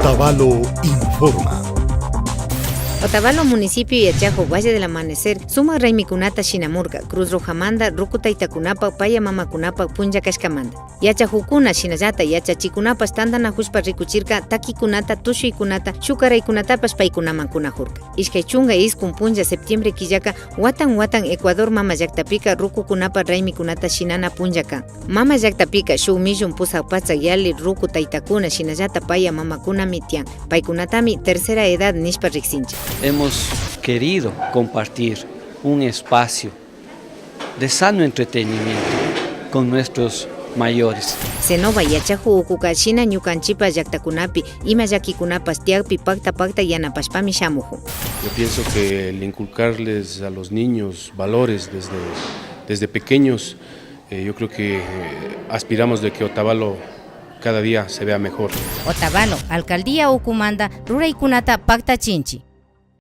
Otavalo informa. Otavalo municipio yachajo Valle del Amanecer suma raimikunata shinamurka Cruz Rojamanda Rukutaytakunapa paya mamakunapa punja kashkamanda yachajukuna shinallata yachachikunapa standana hushpa rikuchirka takikunata tushuykunata shukaraykunatapas paykunaman kunajurka ishkay chunga iskun punja septiembre killaka watan Ecuador mama llaktapika rukukunapa raimikunata shinana punjaka mama llaktapika shuk millón pusa patsa yali rukutaytakuna shinallata paya mamakuna mitian paykunatami tercera edad nishpa riksincha. Hemos querido compartir un espacio de sano entretenimiento con nuestros mayores. Senova yachaju ukuka shina ñukanchipa llaktakunapi ima llakikunapas tiakpi pakta yanapashpami shamuju. Yo pienso que el inculcarles a los niños valores desde pequeños, yo creo que aspiramos de que Otavalo cada día se vea mejor. Otavalo, Alcaldía Ucumanda, Ruraykunata Pacta Chinchi.